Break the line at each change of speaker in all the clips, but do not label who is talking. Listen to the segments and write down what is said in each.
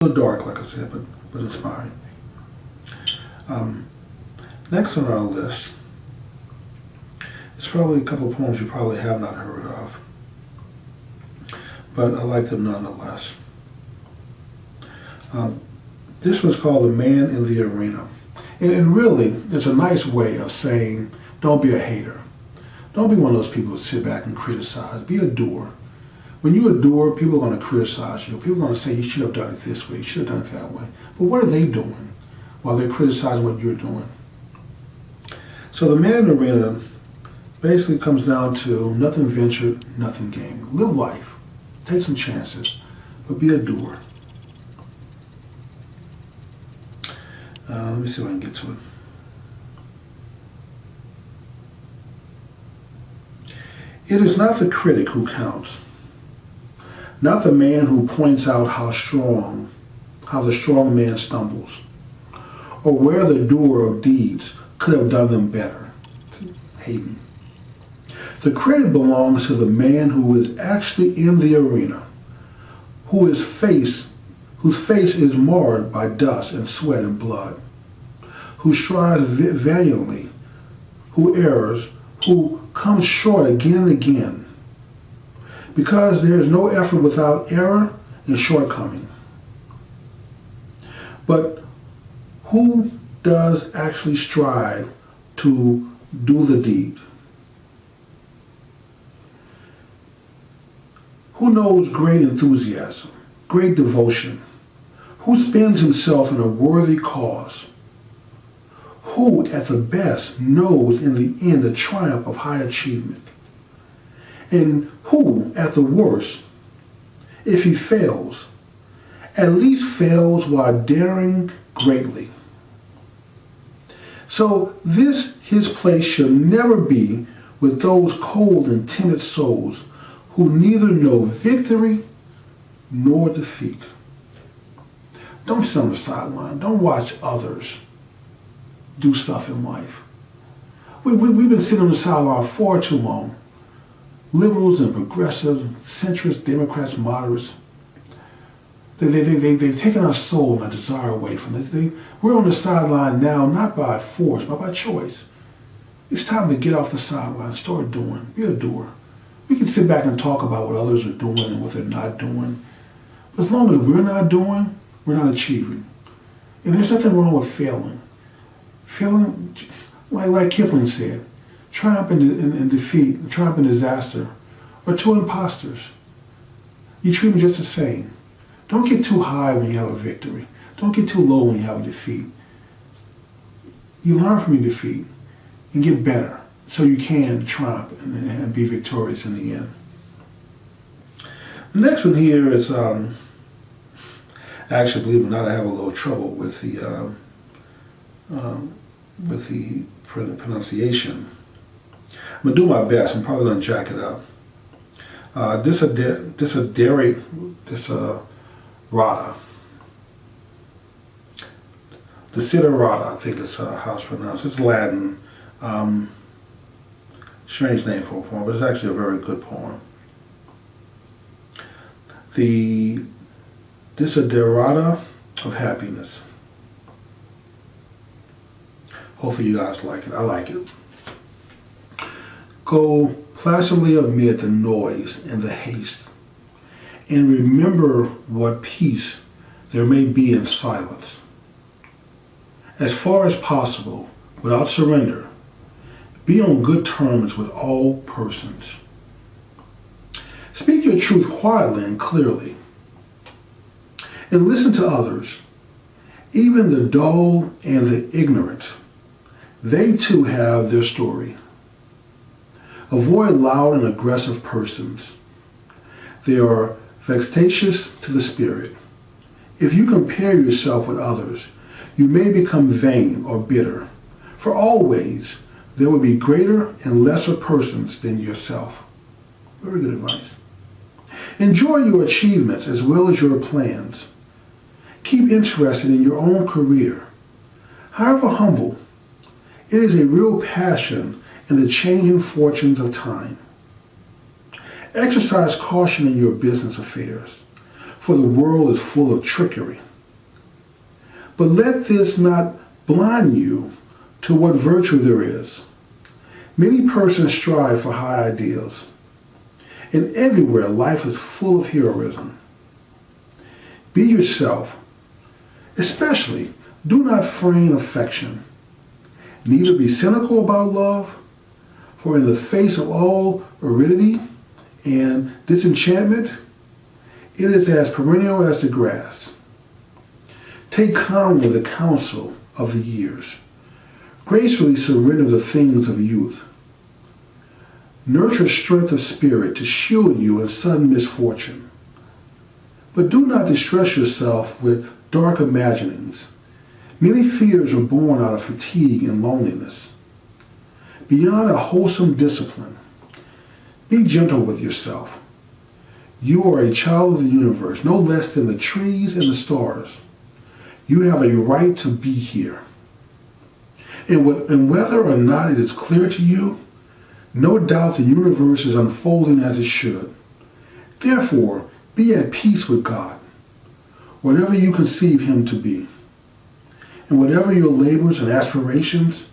A little dark, like I said, but inspiring. Next on our list is probably a couple of poems you probably have not heard of, but I like them nonetheless. This one's called The Man in the Arena. And really, it's a nice way of saying, don't be a hater. Don't be one of those people who sit back and criticize. Be a doer. When you a doer, people are going to criticize you. People are going to say, you should have done it this way, you should have done it that way. But what are they doing while they're criticizing what you're doing? So the Man in the Arena basically comes down to nothing ventured, nothing gained. Live life. Take some chances, but be a doer. Let me see if I can get to it. It is not the critic who counts, not the man who points out how the strong man stumbles, or where the doer of deeds could have done them better. Hayden. The credit belongs to the man who is actually in the arena, whose face is marred by dust and sweat and blood, who strives valiantly, who errs, who comes short again and again, because there is no effort without error and shortcoming. But who does actually strive to do the deed? Who knows great enthusiasm, great devotion? Who spends himself in a worthy cause? Who, at the best, knows in the end the triumph of high achievement? And who, at the worst, if he fails, at least fails while daring greatly? So his place should never be with those cold and timid souls who neither know victory nor defeat. Don't sit on the sideline. Don't watch others do stuff in life. We've been sitting on the sideline far too long. Liberals and progressives, centrists, Democrats, moderates, they've taken our soul and our desire away from us. We're on the sideline now, not by force, but by choice. It's time to get off the sideline, start doing, be a doer. We can sit back and talk about what others are doing and what they're not doing. But as long as we're not doing, we're not achieving. And there's nothing wrong with failing. Failing, like Kipling said, triumph and defeat, triumph and disaster are two imposters. You treat them just the same. Don't get too high when you have a victory. Don't get too low when you have a defeat. You learn from your defeat and get better so you can triumph and be victorious in the end. The next one here is, actually, believe it or not, I have a little trouble with the pronunciation. I'm gonna do my best. I'm probably gonna jack it up. Desiderata, I think it's how it's pronounced. It's Latin. Strange name for a poem, but it's actually a very good poem. The Desiderata of Happiness. Hopefully you guys like it. I like it. Go placidly amid the noise and the haste, and remember what peace there may be in silence. As far as possible, without surrender, be on good terms with all persons. Speak your truth quietly and clearly, and listen to others, even the dull and the ignorant. They too have their story. Avoid loud and aggressive persons. They are vexatious to the spirit. If you compare yourself with others, you may become vain or bitter, for always there will be greater and lesser persons than yourself. Very good advice. Enjoy your achievements as well as your plans. Keep interested in your own career. However humble, it is a real passion in the changing fortunes of time. Exercise caution in your business affairs, for the world is full of trickery But let this not blind you to what virtue there is. Many persons strive for high ideals, and everywhere life is full of heroism. Be yourself, especially do not feign affection, neither be cynical about love, for in the face of all aridity and disenchantment, it is as perennial as the grass. Take calmly the counsel of the years. Gracefully surrender the things of youth. Nurture strength of spirit to shield you in sudden misfortune. But do not distress yourself with dark imaginings. Many fears are born out of fatigue and loneliness. Beyond a wholesome discipline, be gentle with yourself. You are a child of the universe, no less than the trees and the stars. You have a right to be here. And whether or not it is clear to you, no doubt the universe is unfolding as it should. Therefore, be at peace with God, whatever you conceive him to be. And whatever your labors and aspirations,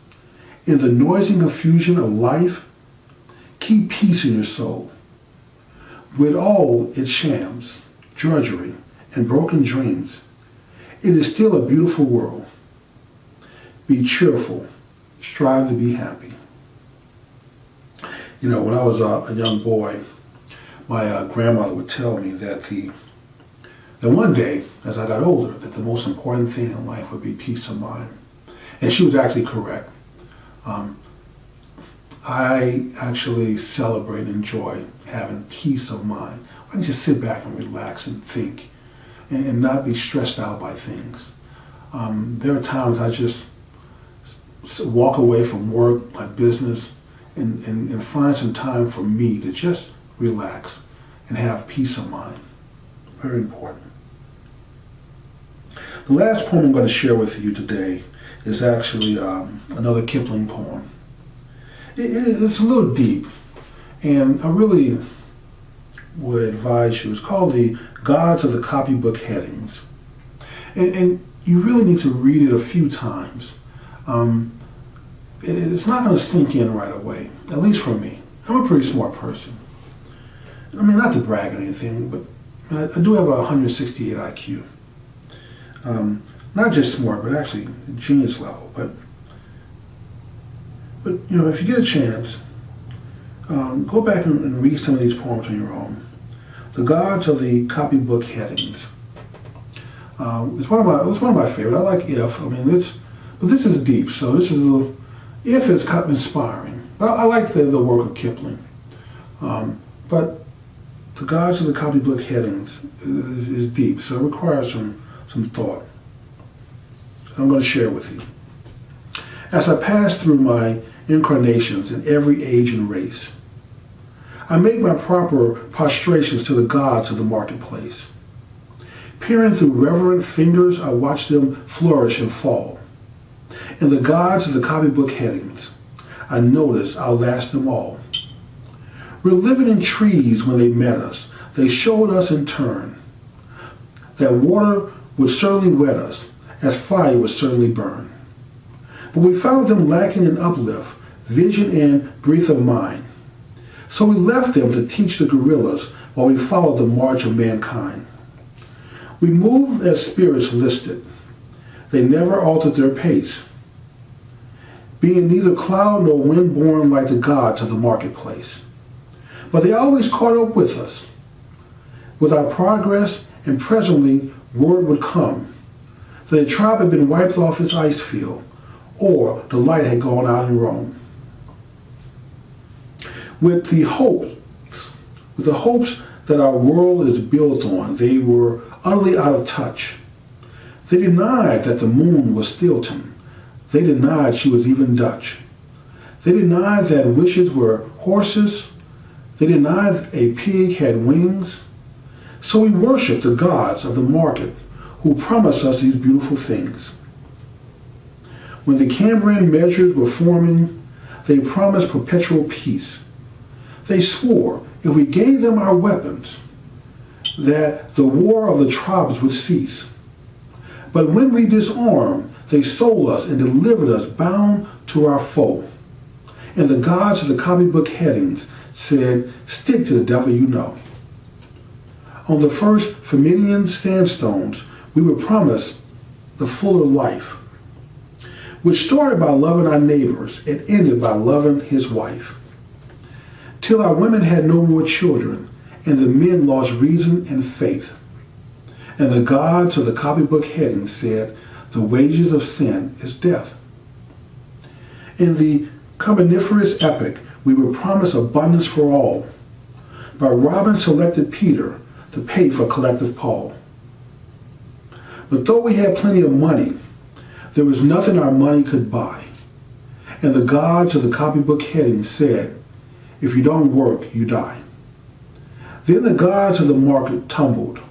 in the noisy confusion of life, keep peace in your soul. With all its shams, drudgery, and broken dreams, it is still a beautiful world. Be cheerful. Strive to be happy. You know, when I was a young boy, my grandmother would tell me that one day, as I got older, that the most important thing in life would be peace of mind. And she was actually correct. I actually celebrate and enjoy having peace of mind. I can just sit back and relax and think and not be stressed out by things. There are times I just walk away from work, my business, and find some time for me to just relax and have peace of mind. Very important. The last poem I'm going to share with you today is actually another Kipling poem. It's a little deep, and I really would advise you. It's called The Gods of the Copybook Headings. And you really need to read it a few times. It's not going to sink in right away, at least for me. I'm a pretty smart person. I mean, not to brag or anything, but I do have a 168 IQ. Not just smart, but actually genius level. But you know, if you get a chance, go back and read some of these poems on your own. The Gods of the Copybook Headings. It's one of my favorite. I like If. I mean, but this is deep. So this is a little. If it's kind of inspiring. I like the work of Kipling. But the Gods of the Copybook Headings is deep, so it requires some thought. I'm going to share with you. As I pass through my incarnations in every age and race, I make my proper prostrations to the gods of the marketplace. Peering through reverent fingers, I watch them flourish and fall. And the gods of the copybook headings, I notice I'll last them all. We're living in trees when they met us. They showed us in turn that water would certainly wet us, as fire would certainly burn. But we found them lacking in uplift, vision, and breadth of mind. So we left them to teach the gorillas while we followed the march of mankind. We moved as spirits listed. They never altered their pace, being neither cloud nor wind born like the gods of the marketplace. But they always caught up with us, with our progress, and presently word would come that the tribe had been wiped off its ice field, or the light had gone out in Rome. With the hopes that our world is built on, they were utterly out of touch. They denied that the moon was Stilton. They denied she was even Dutch. They denied that wishes were horses. They denied a pig had wings. So we worship the gods of the market who promise us these beautiful things. When the Cambrian measures were forming, they promised perpetual peace. They swore if we gave them our weapons, that the war of the tribes would cease. But when we disarmed, they sold us and delivered us bound to our foe. And the gods of the copybook headings said, stick to the devil you know. On the first Flaminian sandstones, we were promised the fuller life, which started by loving our neighbors and ended by loving his wife. Till our women had no more children, and the men lost reason and faith. And the gods of the copybook headings said, the wages of sin is death. In the Carboniferous epoch, we were promised abundance for all, but Robin selected Peter to pay for collective Paul. But though we had plenty of money, there was nothing our money could buy. And the gods of the copybook headings said, if you don't work, you die. Then the gods of the market tumbled,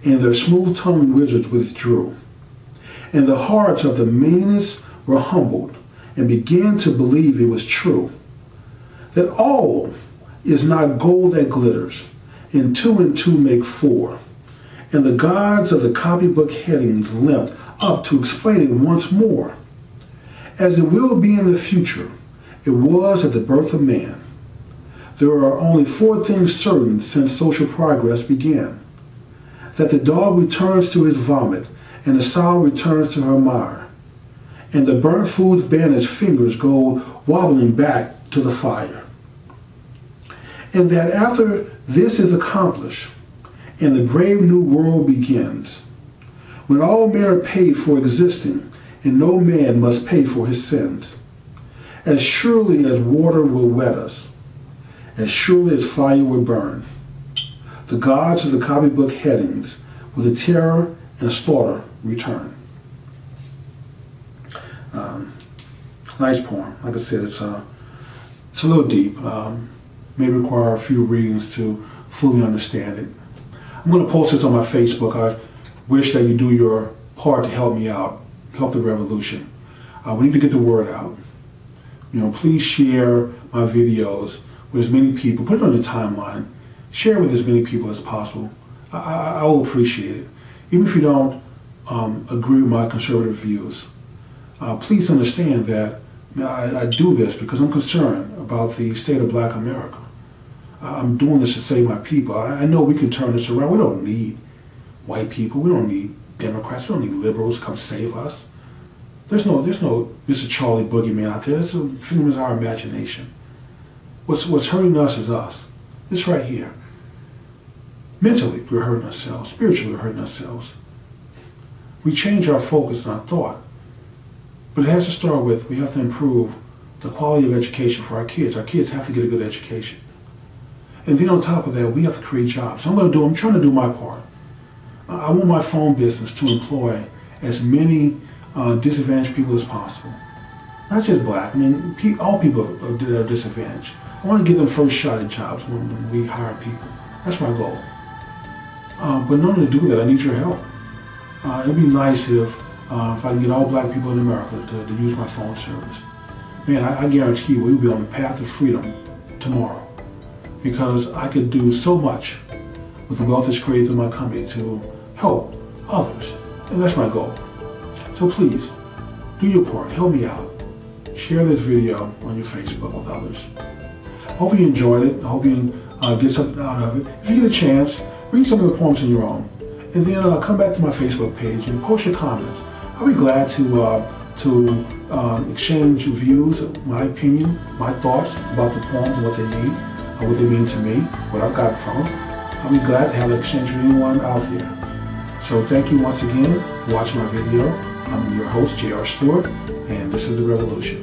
and their smooth-tongued wizards withdrew. And the hearts of the meanest were humbled, and began to believe it was true, that all is not gold that glitters, and two make four. And the gods of the copybook headings limped up to explain it once more. As it will be in the future, it was at the birth of man. There are only 4 things certain since social progress began: that the dog returns to his vomit, and the sow returns to her mire, and the burnt food's bandaged fingers go wobbling back to the fire. And that after this is accomplished, and the brave new world begins, when all men are paid for existing, and no man must pay for his sins. As surely as water will wet us, as surely as fire will burn, the gods of the copybook headings with the terror and slaughter return. Nice poem. Like I said, it's a little deep. May require a few readings to fully understand it. I'm going to post this on my Facebook. I wish that you do your part to help me out, help the revolution. We need to get the word out. Please share my videos with as many people. Put it on your timeline. Share it with as many people as possible. I will appreciate it. Even if you don't agree with my conservative views, please understand that I do this because I'm concerned about the state of Black America. I'm doing this to save my people. I know we can turn this around. We don't need white people. We don't need Democrats. We don't need liberals to come save us. There's no Mr. Charlie Boogeyman out there. It's a figment of our imagination. What's hurting us is us. This right here. Mentally, we're hurting ourselves. Spiritually, we're hurting ourselves. We change our focus and our thought. But it has to start with, we have to improve the quality of education for our kids. Our kids have to get a good education. And then on top of that, we have to create jobs. I'm trying to do my part. I want my phone business to employ as many disadvantaged people as possible. Not just Black. All people are disadvantaged. I want to give them first shot at jobs when we hire people. That's my goal. But in order to do that, I need your help. It'd be nice if I can get all Black people in America to use my phone service. Man, I guarantee you we'll be on the path of freedom tomorrow, because I could do so much with the wealth that's created through my company to help others. And that's my goal. So please, do your part. Help me out. Share this video on your Facebook with others. I hope you enjoyed it. I hope you get something out of it. If you get a chance, read some of the poems on your own. And then come back to my Facebook page and post your comments. I'll be glad to exchange views, my opinion, my thoughts about the poems and what they mean to me, what I've gotten from them. I'll be glad to have an exchange with anyone out there. So thank you once again for watching my video. I'm your host, J.R. Stewart, and this is The Revolution.